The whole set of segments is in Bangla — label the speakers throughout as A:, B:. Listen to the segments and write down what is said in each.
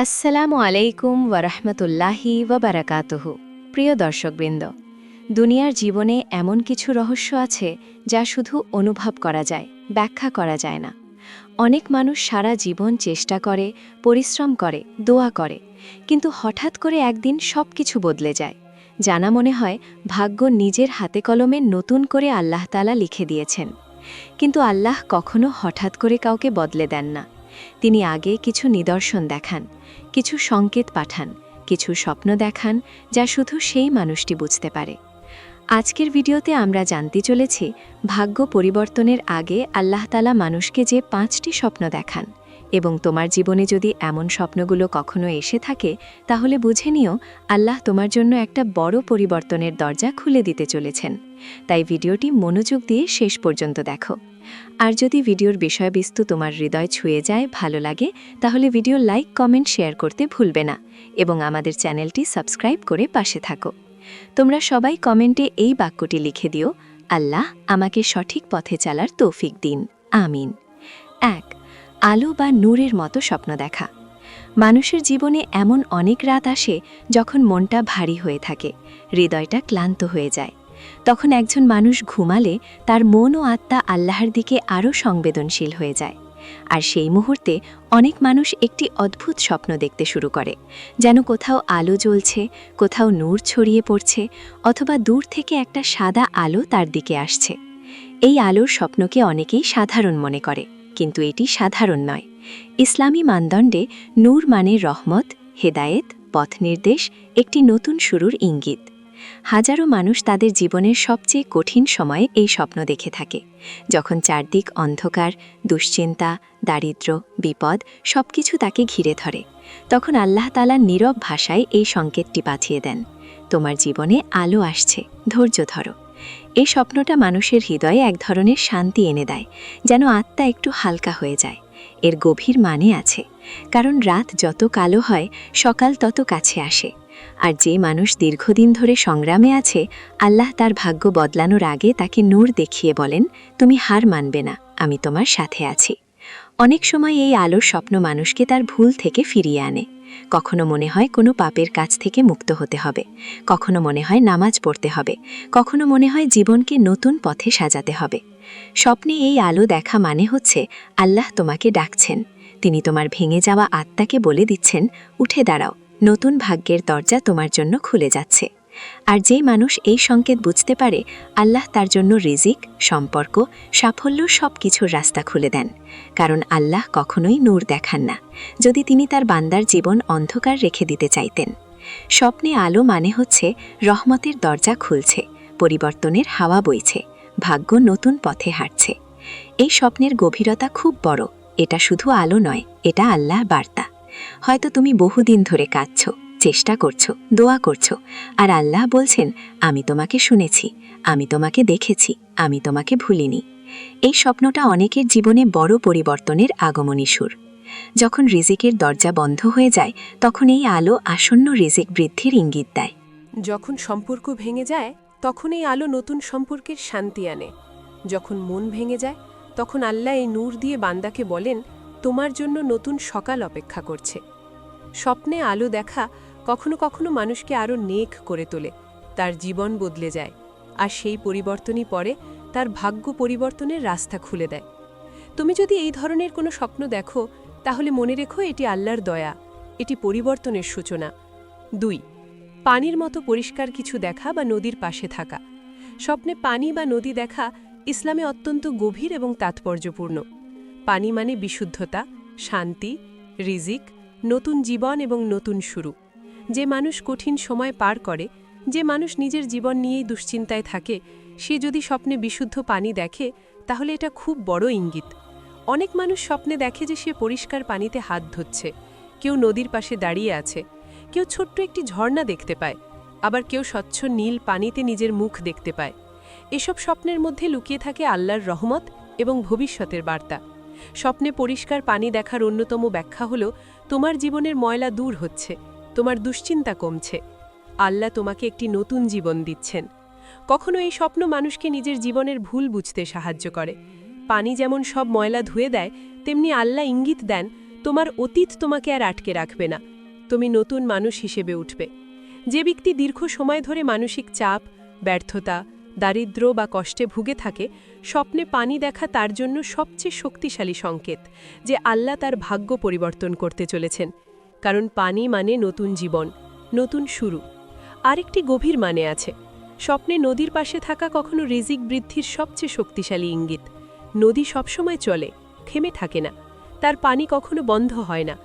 A: আসসালামু আলাইকুম ওয়ারাহমাতুল্লাহি ওয়াবারাকাতুহু। প্রিয় দর্শকবৃন্দ, দুনিয়ার জীবনে এমন কিছু রহস্য আছে যা শুধু অনুভব করা যায়, ব্যাখ্যা করা যায় না। অনেক মানুষ সারা জীবন চেষ্টা করে, পরিশ্রম করে, দোয়া করে, কিন্তু হঠাৎ করে একদিন সব কিছু বদলে যায়। জানা মনে হয় ভাগ্য নিজের হাতে কলমে নতুন করে আল্লাহ তাআলা লিখে দিয়েছেন। কিন্তু আল্লাহ কখনো হঠাৎ করে কাউকে বদলে দেন না। তিনি আগে কিছু নিদর্শন দেখান, কিছু সংকেত পাঠান, কিছু স্বপ্ন দেখান, যা শুধু সেই মানুষটি বুঝতে পারে। আজকের ভিডিওতে আমরা জানতে চলেছি ভাগ্য পরিবর্তনের আগে আল্লাহ তাআলা মানুষকে যে 5টি স্বপ্ন দেখান, এবং তোমার জীবনে যদি এমন স্বপ্নগুলো কখনো এসে থাকে তাহলে বুঝে নিও আল্লাহ তোমার জন্য একটা বড় পরিবর্তনের দরজা খুলে দিতে চলেছেন। তাই ভিডিওটি মনোযোগ দিয়ে শেষ পর্যন্ত দেখো। আর যদি ভিডিওর বিষয়বস্তু তোমার হৃদয় ছুঁয়ে যায়, ভালো লাগে, তাহলে ভিডিও লাইক, কমেন্ট, শেয়ার করতে ভুলবে না এবং আমাদের চ্যানেলটি সাবস্ক্রাইব করে পাশে থাকো। তোমরা সবাই কমেন্টে এই বাক্যটি লিখে দিও, আল্লাহ আমাকে সঠিক পথে চালার তৌফিক দিন, আমিন। 1. আলো বা নূরের মতো স্বপ্ন দেখা। মানুষের জীবনে এমন অনেক রাত আসে যখন মনটা ভারী হয়ে থাকে, হৃদয়টা ক্লান্ত হয়ে যায়। তখন একজন মানুষ ঘুমালে তার মন ও আত্মা আল্লাহর দিকে আরও সংবেদনশীল হয়ে যায়। আর সেই মুহূর্তে অনেক মানুষ একটি অদ্ভুত স্বপ্ন দেখতে শুরু করে, যেন কোথাও আলো জ্বলছে, কোথাও নূর ছড়িয়ে পড়ছে, অথবা দূর থেকে একটা সাদা আলো তার দিকে আসছে। এই আলোর স্বপ্নকে অনেকেই সাধারণ মনে করে, কিন্তু এটি সাধারণ নয়। ইসলামী মানদণ্ডে নূর মানে রহমত, হেদায়েত, পথ নির্দেশ, একটি নতুন শুরুর ইঙ্গিত। হাজারো মানুষ তাদের জীবনের সবচেয়ে কঠিন সময়ে এই স্বপ্ন দেখে থাকে, যখন চারদিক অন্ধকার, দুশ্চিন্তা, দারিদ্র্য, বিপদ সবকিছু তাকে ঘিরে ধরে। তখন আল্লাহ তাআলা নীরব ভাষায় এই সংকেতটি পাঠিয়ে দেন, তোমার জীবনে আলো আসছে, ধৈর্য ধরো। এই স্বপ্নটা মানুষের হৃদয়ে এক ধরনের শান্তি এনে দেয়, যেন আত্মা একটু হালকা হয়ে যায়। এর গভীর মানে আছে, কারণ রাত যত কালো হয় সকাল তত কাছে আসে। আর যে মানুষ দীর্ঘদিন ধরে সংগ্রামে আছে, আল্লাহ তার ভাগ্য বদলানোর আগে তাকে নূর দেখিয়ে বলেন, তুমি হার মানবে না, আমি তোমার সাথে আছি। অনেক সময় এই আলোর স্বপ্ন মানুষকে তার ভুল থেকে ফিরিয়ে আনে। কখনো মনে হয় কোনো পাপের কাছ থেকে মুক্ত হতে হবে, কখনো মনে হয় নামাজ পড়তে হবে, কখনো মনে হয় জীবনকে নতুন পথে সাজাতে হবে। স্বপ্নে এই আলো দেখা মানে হচ্ছে আল্লাহ তোমাকে ডাকছেন। তিনি তোমার ভেঙে যাওয়া আত্মাকে বলে দিচ্ছেন, উঠে দাঁড়াও, নতুন ভাগ্যের দরজা তোমার জন্য খুলে যাচ্ছে। আর যেই মানুষ এই সংকেত বুঝতে পারে, আল্লাহ তার জন্য রিজিক, সম্পর্ক, সাফল্য সব কিছুর রাস্তা খুলে দেন। কারণ আল্লাহ কখনোই নূর দেখান না যদি তিনি তার বান্দার জীবন অন্ধকার রেখে দিতে চাইতেন। স্বপ্নে আলো মানে হচ্ছে রহমতের দরজা খুলছে, পরিবর্তনের হাওয়া বইছে, ভাগ্য নতুন পথে হাঁটছে। এই স্বপ্নের গভীরতা খুব বড়। এটা শুধু আলো নয়, এটা আল্লাহর বার্তা। হয়তো তুমি বহুদিন ধরে কাঁদছ, চেষ্টা করছো, দোয়া করছো, আর আল্লাহ বলছেন, আমি তোমাকে শুনেছি, আমি তোমাকে দেখেছি, আমি তোমাকে ভুলিনি। এই স্বপ্নটা অনেকের জীবনে বড় পরিবর্তনের আগমনী সুর। যখন রিজিকের দরজা বন্ধ হয়ে যায়, তখন এই আলো আসন্ন রিজিক বৃদ্ধির ইঙ্গিত দেয়।
B: যখন সম্পর্ক ভেঙে যায়, তখন এই আলো নতুন সম্পর্কের শান্তি আনে। যখন মন ভেঙে যায়, তখন আল্লাহ এই নূর দিয়ে বান্দাকে বলেন, তোমার জন্য নতুন সকাল অপেক্ষা করছে। স্বপ্নে আলো দেখা কখনো কখনো মানুষকে আরও নেক করে তোলে, তার জীবন বদলে যায়, আর সেই পরিবর্তনই পরে তার ভাগ্য পরিবর্তনের রাস্তা খুলে দেয়। তুমি যদি এই ধরনের কোনো স্বপ্ন দেখো, তাহলে মনে রেখো এটি আল্লাহর দয়া, এটি পরিবর্তনের সূচনা। 2. পানির মতো পরিষ্কার কিছু দেখা বা নদীর পাশে থাকা। স্বপ্নে পানি বা নদী দেখা ইসলামে অত্যন্ত গভীর এবং তাৎপর্যপূর্ণ। পানি মানে বিশুদ্ধতা, শান্তি, রিজিক, নতুন জীবন এবং নতুন শুরু। যে মানুষ কঠিন সময় পার করে, যে মানুষ নিজের জীবন নিয়েই দুশ্চিন্তায় থাকে, সে যদি স্বপ্নে বিশুদ্ধ পানি দেখে, তাহলে এটা খুব বড় ইঙ্গিত। অনেক মানুষ স্বপ্নে দেখে যে সে পরিষ্কার পানিতে হাত ধুচ্ছে, কেউ নদীর পাশে দাঁড়িয়ে আছে, কেউ ছোট্ট একটি ঝর্ণা দেখতে পায়, আবার কেউ স্বচ্ছ নীল পানিতে নিজের মুখ দেখতে পায়। এসব স্বপ্নের মধ্যে লুকিয়ে থাকে আল্লাহর রহমত এবং ভবিষ্যতের বার্তা। স্বপ্নে পরিষ্কার পানি দেখার অন্যতম ব্যাখ্যা হল, তোমার জীবনের ময়লা দূর হচ্ছে, তোমার দুশ্চিন্তা কমছে, আল্লাহ তোমাকে একটি নতুন জীবন দিচ্ছেন। কখনো এই স্বপ্ন মানুষকে নিজের জীবনের ভুল বুঝতে সাহায্য করে। পানি যেমন সব ময়লা ধুয়ে দেয়, তেমনি আল্লাহ ইঙ্গিত দেন, তোমার অতীত তোমাকে আর আটকে রাখবে না, তুমি নতুন মানুষ হিসেবে উঠবে। যে ব্যক্তি দীর্ঘ সময় ধরে মানসিক চাপ, ব্যর্থতা, দারিদ্র্য বা কষ্টে ভুগে থাকে, স্বপ্নে পানি দেখা তার জন্য সবচেয়ে শক্তিশালী সংকেত যে আল্লাহ তার ভাগ্য পরিবর্তন করতে চলেছেন। কারণ পানি মানে নতুন জীবন, নতুন শুরু। আরেকটি গভীর মানে আছে। স্বপ্নে নদীর পাশে থাকা কখনো রিজিক বৃদ্ধির সবচেয়ে শক্তিশালী ইঙ্গিত। নদী সবসময় চলে, থেমে থাকে না, তার পানি কখনো বন্ধ হয় না।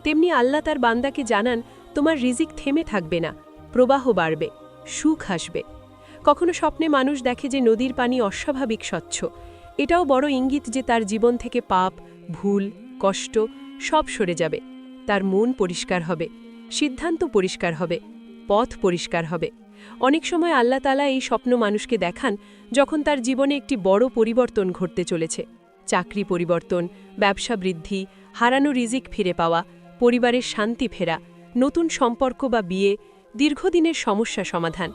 B: তেমনি আল্লাহ তার বান্দাকে জানান, তোমার রিজিক থেমে থাকবে না, প্রবাহ বাড়বে, সুখ আসবে। কখনো স্বপ্নে মানুষ দেখে যে নদীর পানি অস্বাভাবিক স্বচ্ছ। এটাও বড় ইঙ্গিত যে তার জীবন থেকে পাপ, ভুল, কষ্ট সব সরে যাবে। তার মন পরিষ্কার হবে, সিদ্ধান্ত পরিষ্কার হবে, পথ পরিষ্কার হবে। অনেক সময় আল্লাহ তাআলা এই স্বপ্ন মানুষকে দেখান যখন তার জীবনে একটি বড় পরিবর্তন ঘটতে চলেছে। চাকরি পরিবর্তন, ব্যবসা বৃদ্ধি, হারানো রিজিক ফিরে পাওয়া, পরিবারের শান্তি ফেরা, নতুন সম্পর্ক বা বিয়ে, দীর্ঘদিনের সমস্যা সমাধান।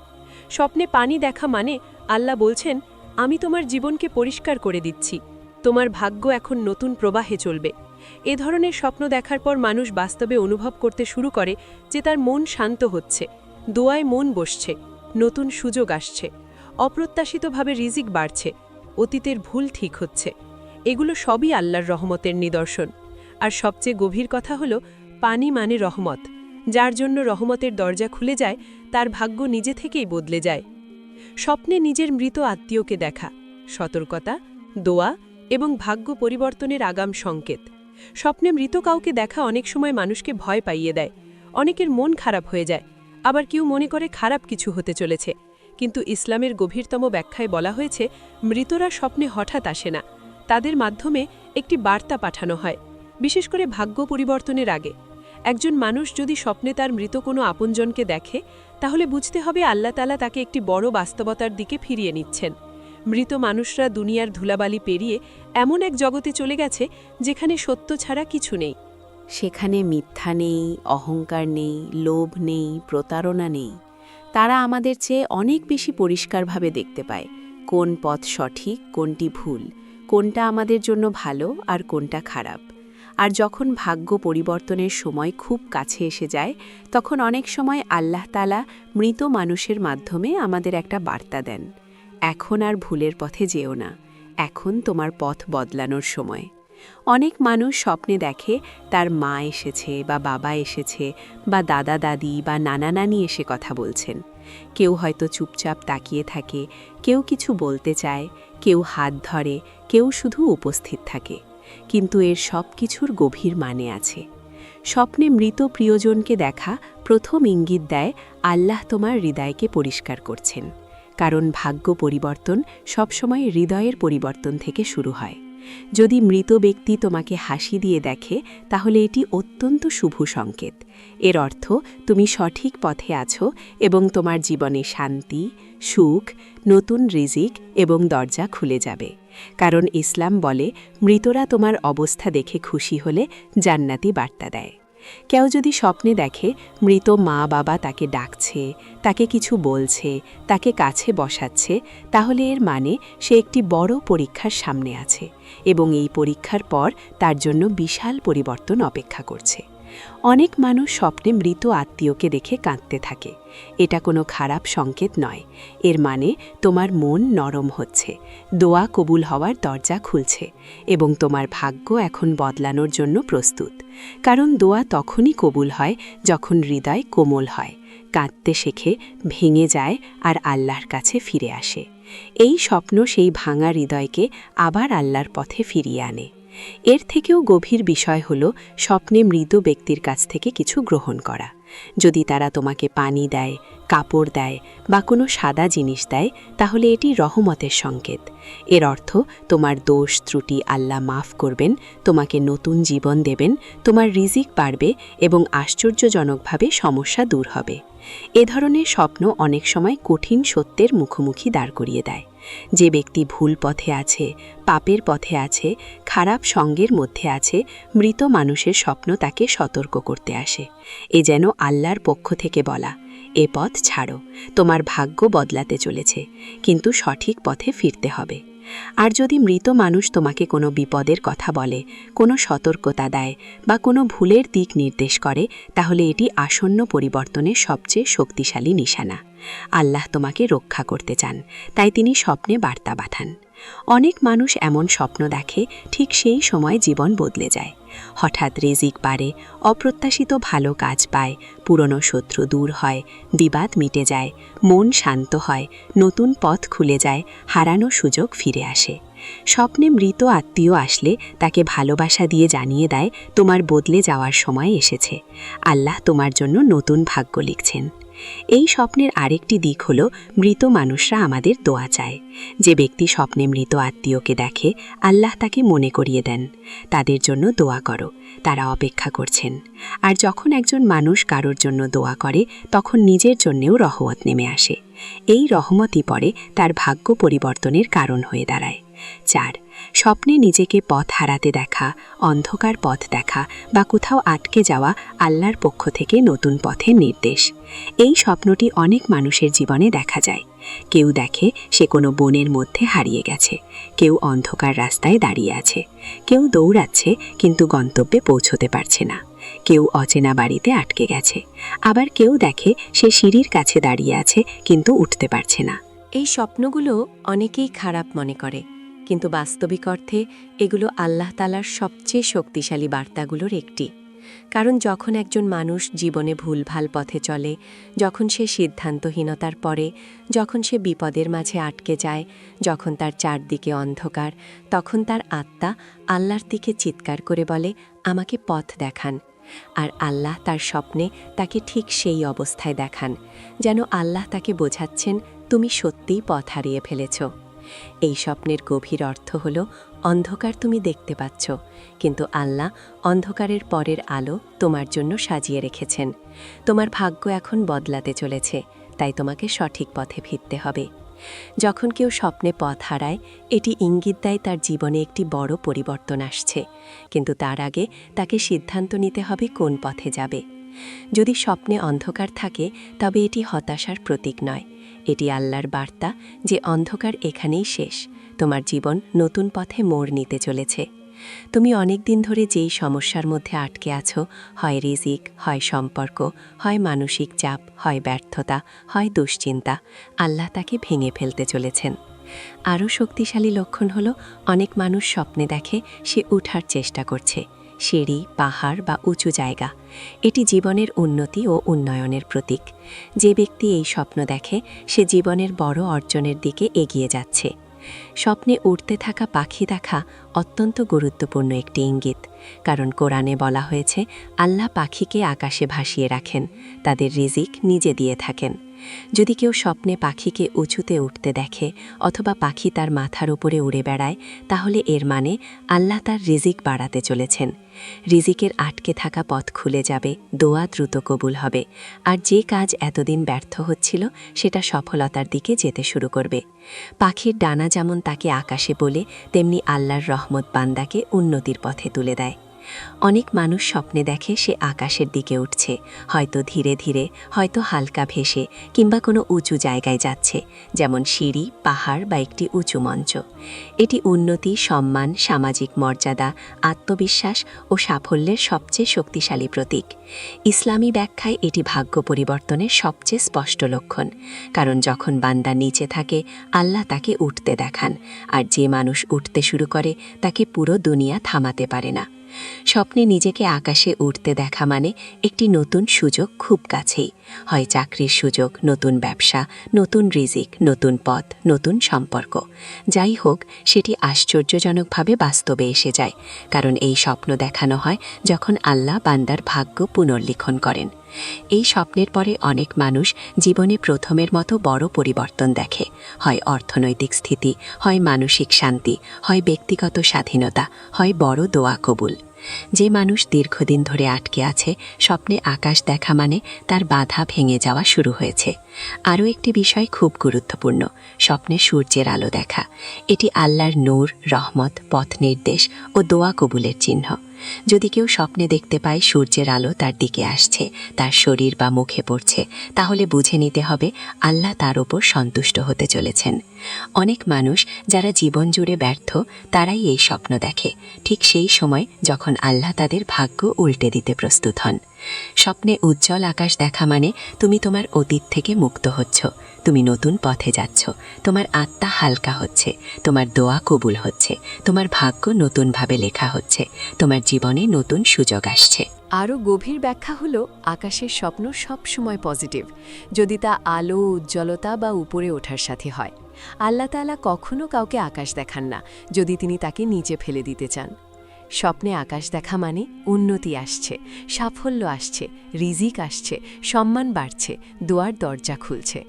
B: স্বপ্নে পানি দেখা মানে আল্লাহ বলছেন, আমি তোমার জীবনকে পরিষ্কার করে দিচ্ছি, তোমার ভাগ্য এখন নতুন প্রবাহে চলবে। এ ধরনের স্বপ্ন দেখার পর মানুষ বাস্তবে অনুভব করতে শুরু করে যে তার মন শান্ত হচ্ছে, দোয়ায় মন বসছে, নতুন সুযোগ আসছে, অপ্রত্যাশিতভাবে রিজিক বাড়ছে, অতীতের ভুল ঠিক হচ্ছে। এগুলো সবই আল্লাহর রহমতের নিদর্শন। আর সবচেয়ে গভীর কথা হলো, পানি মানে রহমত। যার জন্য রহমতের দরজা খুলে যায়, তার ভাগ্য নিজে থেকেই বদলে যায়। স্বপ্নে নিজের মৃত আত্মীয়কে দেখা সতর্কতা, দোয়া এবং ভাগ্য পরিবর্তনের আগাম সংকেত। স্বপ্নে মৃত কাউকে দেখা অনেক সময় মানুষকে ভয় পাইয়ে দেয়। অনেকের মন খারাপ হয়ে যায়, আবার কেউ মনে করে খারাপ কিছু হতে চলেছে। কিন্তু ইসলামের গভীরতম ব্যাখ্যায় বলা হয়েছে, মৃতরা স্বপ্নে হঠাৎ আসে না, তাদের মাধ্যমে একটি বার্তা পাঠানো হয়, বিশেষ করে ভাগ্য পরিবর্তনের আগে। একজন মানুষ যদি স্বপ্নে তার মৃত কোনো আপনজনকে দেখে, তাহলে বুঝতে হবে আল্লাহ তাআলা তাকে একটি বড় বাস্তবতার দিকে ফিরিয়ে নিচ্ছেন। মৃত মানুষরা দুনিয়ার ধুলাবালি পেরিয়ে এমন এক জগতে চলে গেছে যেখানে সত্য ছাড়া কিছু নেই।
C: সেখানে মিথ্যা নেই, অহংকার নেই, লোভ নেই, প্রতারণা নেই। তারা আমাদের চেয়ে অনেক বেশি পরিষ্কারভাবে দেখতে পায় কোন পথ সঠিক, কোনটি ভুল, কোনটা আমাদের জন্য ভালো আর কোনটা খারাপ। আর যখন ভাগ্য পরিবর্তনের সময় খুব কাছে এসে যায়, তখন অনেক সময় আল্লাহ তাআলা মৃত মানুষের মাধ্যমে আমাদের একটা বার্তা দেন, এখন আর ভুলের পথে যেও না, এখন তোমার পথ বদলানোর সময়। অনেক মানুষ স্বপ্নে দেখে তার মা এসেছে বা বাবা এসেছে বা দাদা দাদি বা নানা নানি এসে কথা বলছেন। কেউ হয়তো চুপচাপ তাকিয়ে থাকে, কেউ কিছু বলতে চায়, কেউ হাত ধরে, কেউ শুধু উপস্থিত থাকে। কিন্তু এর সব কিছুর গভীর মানে আছে। স্বপ্নে মৃত প্রিয়জনকে দেখা প্রথম ইঙ্গিত দেয় আল্লাহ তোমার হৃদয়কে পরিষ্কার করছেন। কারণ ভাগ্য পরিবর্তন সবসময় হৃদয়ের পরিবর্তন থেকে শুরু হয়। যদি মৃত ব্যক্তি তোমাকে হাসি দিয়ে দেখে, তাহলে এটি অত্যন্ত শুভ সংকেত। এর অর্থ তুমি সঠিক পথে আছো এবং তোমার জীবনে শান্তি, সুখ, নতুন রিজিক এবং দরজা খুলে যাবে। কারণ ইসলাম বলে, মৃতরা তোমার অবস্থা দেখে খুশি হলে জান্নাতি বার্তা দেয়। কেউ যদি স্বপ্নে দেখে মৃত মা বাবা তাকে ডাকছে, তাকে কিছু বলছে, তাকে কাছে বসাচ্ছে, তাহলে এর মানে সে একটি বড় পরীক্ষার সামনে আছে এবং এই পরীক্ষার পর তার জন্য বিশাল পরিবর্তন অপেক্ষা করছে। অনেক মানুষ স্বপ্নে মৃত আত্মীয়কে দেখে কাঁদতে থাকে। এটা কোনো খারাপ সংকেত নয়। এর মানে তোমার মন নরম হচ্ছে, দোয়া কবুল হওয়ার দরজা খুলছে এবং তোমার ভাগ্য এখন বদলানোর জন্য প্রস্তুত। কারণ দোয়া তখনই কবুল হয় যখন হৃদয় কোমল হয়, কাঁদতে শেখে, ভেঙে যায় আর আল্লাহর কাছে ফিরে আসে। এই স্বপ্ন সেই ভাঙা হৃদয়কে আবার আল্লাহর পথে ফিরিয়ে আনে। এর থেকেও গভীর বিষয় হল স্বপ্নে মৃত ব্যক্তির কাছ থেকে কিছু গ্রহণ করা। যদি তারা তোমাকে পানি দেয়, কাপড় দেয় বা কোনো সাদা জিনিস দেয়, তাহলে এটি রহমতের সংকেত। এর অর্থ তোমার দোষ ত্রুটি আল্লাহ মাফ করবেন, তোমাকে নতুন জীবন দেবেন, তোমার রিজিক বাড়বে এবং আশ্চর্যজনকভাবে সমস্যা দূর হবে। এ ধরনের স্বপ্ন অনেক সময় কঠিন সত্যের মুখোমুখি দাঁড় করিয়ে দেয়। যে ব্যক্তি ভুল পথে আছে, পাপের পথে আছে, খারাপ সঙ্গের মধ্যে আছে, মৃত মানুষের স্বপ্ন তাকে সতর্ক করতে আসে। এ যেন আল্লাহর পক্ষ থেকে বলা, এ পথ ছাড়ো, তোমার ভাগ্য বদলাতে চলেছে, কিন্তু সঠিক পথে ফিরতে হবে। আর যদি মৃত মানুষ তোমাকে কোনো বিপদের কথা বলে, কোনো সতর্কতা দেয় বা কোনো ভুলের দিক নির্দেশ করে, তাহলে এটি আসন্ন পরিবর্তনের সবচেয়ে শক্তিশালী নিশানা। আল্লাহ তোমাকে রক্ষা করতে চান, তাই তিনি স্বপ্নে বার্তা পাঠান। অনেক মানুষ এমন স্বপ্ন দেখে, ঠিক সেই সময় জীবন বদলে যায়। হঠাৎ রিজিক বাড়ে, অপ্রত্যাশিত ভালো কাজ পায়, পুরনো শত্রু দূর হয়, বিবাদ মিটে যায়, মন শান্ত হয়, নতুন পথ খুলে যায়, হারানো সুযোগ ফিরে আসে। স্বপ্নে মৃত আত্মীয় আসলে তাকে ভালোবাসা দিয়ে জানিয়ে দেয়, তোমার বদলে যাওয়ার সময় এসেছে। আল্লাহ তোমার জন্য নতুন ভাগ্য লিখছেন। এই স্বপ্নের আরেকটি দিক হল, মৃত মানুষরা আমাদের দোয়া চায়। যে ব্যক্তি স্বপ্নে মৃত আত্মীয়কে দেখে, আল্লাহ তাকে মনে করিয়ে দেন, তাদের জন্য দোয়া করো, তারা অপেক্ষা করছেন। আর যখন একজন মানুষ কারোর জন্য দোয়া করে, তখন নিজের জন্যেও রহমত নেমে আসে। এই রহমতই পরে তার ভাগ্য পরিবর্তনের কারণ হয়ে দাঁড়ায়। 4. স্বপ্নে নিজেকে পথ হারাতে দেখা, অন্ধকার পথ দেখা বা কোথাও আটকে যাওয়া আল্লাহর পক্ষ থেকে নতুন পথের নির্দেশ। এই স্বপ্নটি অনেক মানুষের জীবনে দেখা যায়। কেউ দেখে সে কোনো বনের মধ্যে হারিয়ে গেছে, কেউ অন্ধকার রাস্তায় দাঁড়িয়ে আছে, কেউ দৌড়াচ্ছে কিন্তু গন্তব্যে পৌঁছতে পারছে না, কেউ অচেনা বাড়িতে আটকে গেছে, আবার কেউ দেখে সে সিঁড়ির কাছে দাঁড়িয়ে আছে কিন্তু উঠতে পারছে না।
A: এই স্বপ্নগুলো অনেকেই খারাপ মনে করে, কিন্তু বাস্তবিক অর্থে এগুলো আল্লাহ তাআলার সবচেয়ে শক্তিশালী বার্তাগুলোর একটি। কারণ যখন একজন মানুষ জীবনে ভুলভাল পথে চলে, যখন সে সিদ্ধান্তহীনতার পড়ে, যখন সে বিপদের মাঝে আটকে যায়, যখন তার চারদিকে অন্ধকার, তখন তার আত্মা আল্লাহর দিকে চিৎকার করে বলে, আমাকে পথ দেখান। আর আল্লাহ তার স্বপ্নে তাকে ঠিক সেই অবস্থায় দেখান, যেন আল্লাহ তাকে বোঝাচ্ছেন, তুমি সত্যিই পথ হারিয়ে ফেলেছ। এই স্বপ্নের গভীর অর্থ হল, অন্ধকার তুমি দেখতে পাচ্ছ, কিন্তু আল্লাহ অন্ধকারের পরের আলো তোমার জন্য সাজিয়ে রেখেছেন। তোমার ভাগ্য এখন বদলাতে চলেছে, তাই তোমাকে সঠিক পথে ফিরতে হবে। যখন কেউ স্বপ্নে পথ হারায়, এটি ইঙ্গিত দেয় তার জীবনে একটি বড় পরিবর্তন আসছে, কিন্তু তার আগে তাকে সিদ্ধান্ত নিতে হবে কোন পথে যাবে। যদি স্বপ্নে অন্ধকার থাকে, তবে এটি হতাশার প্রতীক নয়, এটি আল্লাহর বার্তা যে অন্ধকার এখানেই শেষ, তোমার জীবন নতুন পথে মোড় নিতে চলেছে। তুমি অনেক দিন ধরে যেই সমস্যার মধ্যে আটকে আছো, হয় রিজিক, হয় সম্পর্ক, হয় মানসিক চাপ, হয় ব্যর্থতা, হয় দুশ্চিন্তা, আল্লাহ তাকে ভেঙে ফেলতে চলেছেন। আরও শক্তিশালী লক্ষণ হল, অনেক মানুষ স্বপ্নে দেখে সে উঠার চেষ্টা করছে, সিঁড়ি, পাহাড় বা উঁচু জায়গা। এটি জীবনের উন্নতি ও উন্নয়নের প্রতীক। যে ব্যক্তি এই স্বপ্ন দেখে, সে জীবনের বড় অর্জনের দিকে এগিয়ে যাচ্ছে। স্বপ্নে উড়তে থাকা পাখি দেখা অত্যন্ত গুরুত্বপূর্ণ একটি ইঙ্গিত, কারণ কোরআনে বলা হয়েছে, আল্লাহ পাখিকে আকাশে ভাসিয়ে রাখেন, তাদের রিজিক নিজে দিয়ে থাকেন। যদি কেউ স্বপ্নে পাখিকে উঁচুতে উঠতে দেখে অথবা পাখি তার মাথার উপরে উড়ে বেড়ায়, তাহলে এর মানে আল্লাহ তার রিজিক বাড়াতে চলেছেন। রিজিকের আটকে থাকা পথ খুলে যাবে, দোয়া দ্রুত কবুল হবে, আর যে কাজ এতদিন ব্যর্থ হচ্ছিল সেটা সফলতার দিকে যেতে শুরু করবে। পাখির ডানা যেমন তাকে আকাশে বলে, তেমনি আল্লাহর রহমত বান্দাকে উন্নতির পথে তুলে দেয়। অনেক মানুষ স্বপ্নে দেখে সে আকাশের দিকে উঠছে, হয়তো ধীরে ধীরে, হয়তো হালকা ভেসে, কিংবা কোনো উঁচু জায়গায় যাচ্ছে, যেমন সিঁড়ি, পাহাড় বা একটি উঁচু মঞ্চ। এটি উন্নতি, সম্মান, সামাজিক মর্যাদা, আত্মবিশ্বাস ও সাফল্যের সবচেয়ে শক্তিশালী প্রতীক। ইসলামী ব্যাখ্যায় এটি ভাগ্য পরিবর্তনের সবচেয়ে স্পষ্ট লক্ষণ, কারণ যখন বান্দা নিচে থাকে, আল্লাহ তাকে উঠতে দেখান, আর যে মানুষ উঠতে শুরু করে তাকে পুরো দুনিয়া থামাতে পারে না। স্বপ্নে নিজেকে আকাশে উঠতে দেখা মানে একটি নতুন সুযোগ খুব কাছেই, হয় চাকরির সুযোগ, নতুন ব্যবসা, নতুন রিজিক, নতুন পথ, নতুন সম্পর্ক। যাই হোক, সেটি আশ্চর্যজনকভাবে বাস্তবে এসে যায়, কারণ এই স্বপ্ন দেখানো হয় যখন আল্লাহ বান্দার ভাগ্য পুনর্লিখন করেন। এই স্বপ্নের পরে অনেক মানুষ জীবনে প্রথমের মতো বড় পরিবর্তন দেখে, হয় অর্থনৈতিক স্থিতি, হয় মানসিক শান্তি, হয় ব্যক্তিগত স্বাধীনতা, হয় বড় দোয়া কবুল। যে মানুষ দীর্ঘদিন ধরে আটকে আছে, স্বপ্নে আকাশ দেখা মানে তার বাধা ভেঙে যাওয়া শুরু হয়েছে। আরও একটি বিষয় খুব গুরুত্বপূর্ণ, স্বপ্নে সূর্যের আলো দেখা। এটি আল্লাহর নূর, রহমত, পথ নির্দেশ ও দোয়া কবুলের চিহ্ন। যদি কেউ স্বপ্নে দেখতে পায় সূর্যের আলো তার দিকে আসছে, তার শরীর বা মুখে পড়ছে, তাহলে বুঝে নিতে হবে আল্লাহ তার ওপর সন্তুষ্ট হতে চলেছেন। অনেক মানুষ যারা জীবন জুড়ে ব্যর্থ, তারাই এই স্বপ্ন দেখে ঠিক সেই সময় যখন আল্লাহ তাদের ভাগ্য উল্টে দিতে প্রস্তুত হন। স্বপ্নে উজ্জ্বল আকাশ দেখা মানে তুমি তোমার অতীত থেকে মুক্ত হচ্ছ, তুমি নতুন পথে যাচ্ছ, তোমার আত্মা হালকা হচ্ছে, তোমার দোয়া কবুল হচ্ছে, তোমার ভাগ্য নতুনভাবে লেখা হচ্ছে, তোমার জীবনে নতুন সুযোগ আসছে।
B: আরও গভীর ব্যাখ্যা হলো আকাশের স্বপ্ন সবসময় পজিটিভ, যদি তা আলো, উজ্জ্বলতা বা উপরে ওঠার সাথে হয়। আল্লাহ তাআলা কখনো কাউকে আকাশ দেখান না যদি তিনি তাকে নিচে ফেলে দিতে চান। স্বপ্নে আকাশ দেখা মানে উন্নতি আসছে, সাফল্য আসছে, রিজিক আসছে, সম্মান বাড়ছে, দোয়ার দরজা খুলছে।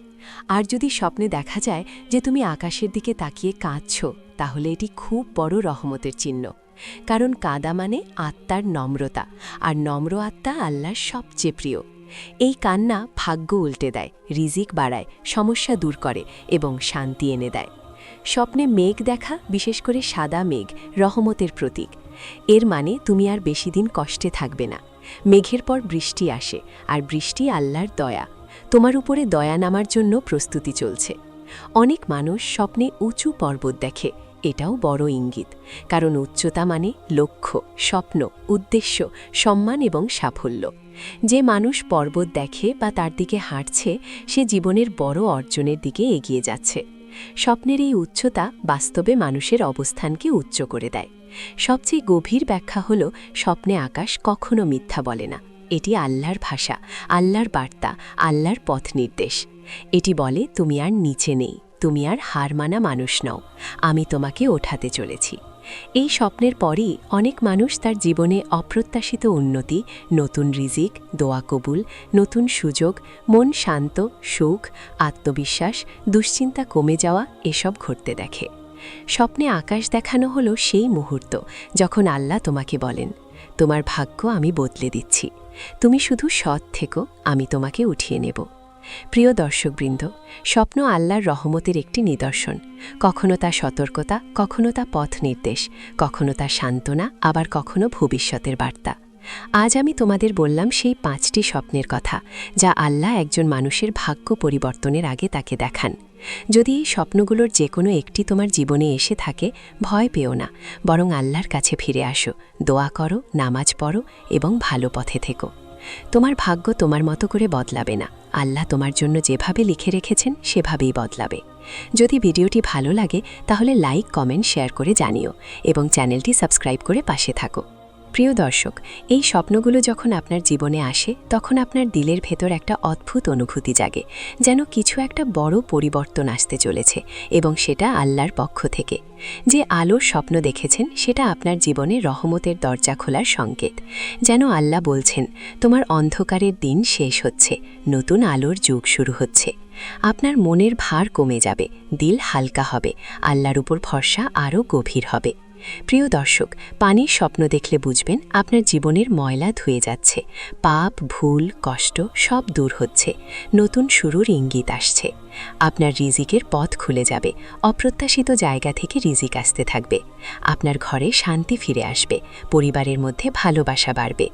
B: আর যদি স্বপ্নে দেখা যায় যে তুমি আকাশের দিকে তাকিয়ে কাঁদছ, তাহলে এটি খুব বড় রহমতের চিহ্ন। কারণ কাঁদা মানে আত্মার নম্রতা, আর নম্র আত্মা আল্লাহর সবচেয়ে প্রিয়। এই কান্না ভাগ্য উল্টে দেয়, রিজিক বাড়ায়, সমস্যা দূর করে এবং শান্তি এনে দেয়। স্বপ্নে মেঘ দেখা, বিশেষ করে সাদা মেঘ, রহমতের প্রতীক। এর মানে তুমি আর বেশি দিন কষ্টে থাকবে না। মেঘের পর বৃষ্টি আসে, আর বৃষ্টি আল্লাহর দয়া। তোমার উপরে দয়া নামার জন্য প্রস্তুতি চলছে। অনেক মানুষ স্বপ্নে উঁচু পর্বত দেখে, এটাও বড় ইঙ্গিত, কারণ উচ্চতা মানে লক্ষ্য, স্বপ্ন, উদ্দেশ্য, সম্মান এবং সাফল্য। যে মানুষ পর্বত দেখে বা তার দিকে হাঁটছে, সে জীবনের বড় অর্জনের দিকে এগিয়ে যাচ্ছে। স্বপ্নের এই উচ্চতা বাস্তবে মানুষের অবস্থানকে উচ্চ করে দেয়। সবচেয়ে গভীর ব্যাখ্যা হল স্বপ্নে আকাশ কখনো মিথ্যা বলে না। এটি আল্লাহর ভাষা, আল্লাহর বার্তা, আল্লাহর পথ নির্দেশ। এটি বলে তুমি আর নিচে নেই, তুমি আর হার মানা মানুষ নও, আমি তোমাকে ওঠাতে চলেছি। এই স্বপ্নের পরই অনেক মানুষ তার জীবনে অপ্রত্যাশিত উন্নতি, নতুন রিজিক, দোয়া কবুল, নতুন সুযোগ, মন শান্ত, সুখ, আত্মবিশ্বাস, দুশ্চিন্তা কমে যাওয়া এসব ঘটতে দেখে। স্বপ্নে আকাশ দেখানো হলো সেই মুহূর্ত যখন আল্লাহ তোমাকে বলেন, তোমার ভাগ্য আমি বদলে দিচ্ছি, তুমি শুধু সৎ থেকো, আমি তোমাকে উঠিয়ে নেব। প্রিয় দর্শকবৃন্দ, স্বপ্ন আল্লাহর রহমতের একটি নিদর্শন। কখনো তা সতর্কতা, কখনো তা পথ নির্দেশ, কখনো তা সান্ত্বনা, আবার কখনো ভবিষ্যতের বার্তা। আজ আমি তোমাদের বললাম সেই 5টি স্বপ্নের কথা, যা আল্লাহ একজন মানুষের ভাগ্য পরিবর্তনের আগে তাকে দেখান। যদি এই স্বপ্নগুলোর যে কোনো একটি তোমার জীবনে এসে থাকে, ভয় পেও না, বরং আল্লাহর কাছে ফিরে আসো, দোয়া করো, নামাজ পড়ো এবং ভালো পথে থেকো। তোমার ভাগ্য তোমার মতো করে বদলাবে না, আল্লাহ তোমার জন্য যেভাবে লিখে রেখেছেন সেভাবেই বদলাবে। যদি ভিডিওটি ভালো লাগে তাহলে লাইক, কমেন্ট, শেয়ার করে জানিও এবং চ্যানেলটি সাবস্ক্রাইব করে পাশে থাকো। প্রিয় দর্শক, এই স্বপ্নগুলো যখন আপনার জীবনে আসে তখন আপনার দিলের ভেতর একটা অদ্ভুত অনুভূতি জাগে, যেন কিছু একটা বড় পরিবর্তন আসতে চলেছে এবং সেটা আল্লাহর পক্ষ থেকে। যে আলোর স্বপ্ন দেখেছেন সেটা আপনার জীবনে রহমতের দরজা খোলার সংকেত। যেন আল্লাহ বলছেন, তোমার অন্ধকারের দিন শেষ হচ্ছে, নতুন আলোর যুগ শুরু হচ্ছে। আপনার মনের ভার কমে যাবে, দিল হালকা হবে, আল্লাহর উপর ভরসা আরও গভীর হবে। প্রিয় দর্শক, পানির স্বপ্ন দেখলে বুঝবেন আপনার জীবনের ময়লা ধুয়ে যাচ্ছে, পাপ, ভুল, কষ্ট সব দূর হচ্ছে, নতুন শুরুর ইঙ্গিত আসছে। আপনার রিজিকের পথ খুলে যাবে, অপ্রত্যাশিত জায়গা থেকে রিজিক আসতে থাকবে। আপনার ঘরে শান্তি ফিরে আসবে, পরিবারের মধ্যে ভালোবাসা বাড়বে।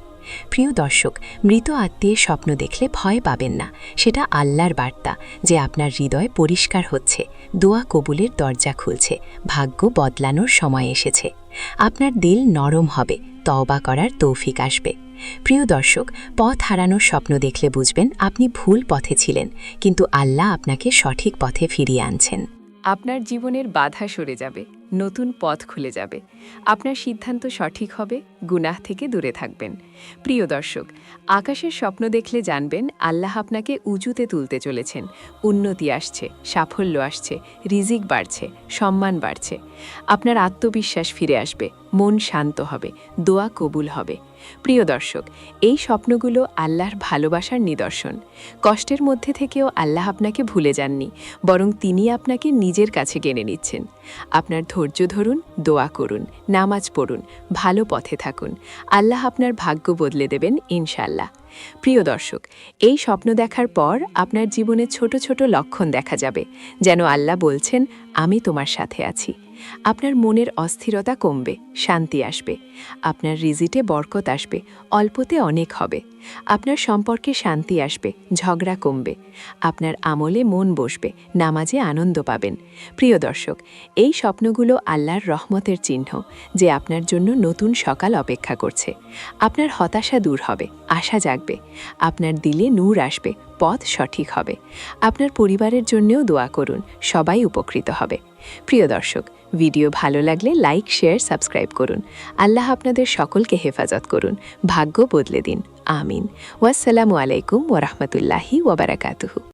B: প্রিয় দর্শক, মৃত আত্মীয়ের স্বপ্ন দেখলে ভয় পাবেন না, সেটা আল্লাহর বার্তা যে আপনার হৃদয় পরিষ্কার হচ্ছে, দোয়া কবুলের দরজা খুলছে, ভাগ্য বদলানোর সময় এসেছে। আপনার দিল নরম হবে, তওবা করার তৌফিক আসবে। প্রিয় দর্শক, পথ হারানোর স্বপ্ন দেখলে বুঝবেন আপনি ভুল পথে ছিলেন, কিন্তু আল্লাহ আপনাকে সঠিক পথে ফিরিয়ে আনছেন। আপনার জীবনের বাধা সরে যাবে, নতুন পথ খুলে যাবে, আপনার সিদ্ধান্ত সঠিক হবে, গুনাহ থেকে দূরে থাকবেন। প্রিয় দর্শক, আকাশের স্বপ্ন দেখলে জানবেন আল্লাহ আপনাকে উঁচুতে তুলতে চলেছেন, উন্নতি আসছে, সাফল্য আসছে, রিজিক বাড়ছে, সম্মান বাড়ছে। আপনার আত্মবিশ্বাস ফিরে আসবে, মন শান্ত হবে, দোয়া কবুল হবে। প্রিয় দর্শক, এই স্বপ্নগুলো আল্লাহর ভালোবাসার নিদর্শন। কষ্টের মধ্যে থেকেও আল্লাহ আপনাকে ভুলে যাননি, বরং তিনি আপনাকে নিজের কাছে টেনে নিচ্ছেন। আপনার ধৈর্য ধরুন, দোয়া করুন, নামাজ পড়ুন, ভালো পথে থাকুন। আল্লাহ আপনার ভাগ্য বদলে দেবেন ইনশাআল্লাহ।
A: প্রিয় দর্শক, এই স্বপ্ন দেখার পর আপনার জীবনে ছোট ছোট লক্ষণ দেখা যাবে, যেন আল্লাহ বলছেন, আমি তোমার সাথে আছি। আপনার মনের অস্থিরতা কমবে, শান্তি আসবে। আপনার রিজিটে বরকত আসবে, অল্পতে অনেক হবে। আপনার সম্পর্কে শান্তি আসবে, ঝগড়া কমবে। আপনার আমলে মন বসবে, নামাজে আনন্দ পাবেন। প্রিয় দর্শক, এই স্বপ্নগুলো আল্লাহর রহমতের চিহ্ন যে আপনার জন্য নতুন সকাল অপেক্ষা করছে। আপনার হতাশা দূর হবে, আশা জাগবে। আপনার দিলে নূর আসবে, পথ সঠিক হবে। আপনার পরিবারের জন্যও দোয়া করুন, সবাই উপকৃত হবে। প্রিয় দর্শক, ভিডিও ভালো লাগলে লাইক, শেয়ার, সাবস্ক্রাইব করুন। আল্লাহ আপনাদের সকলকে হেফাজত করুন, ভাগ্য বদলে দিন। আমিন। ওয়াসসালামু আলাইকুম ওয়া রাহমাতুল্লাহি ওয়া বারাকাতুহু।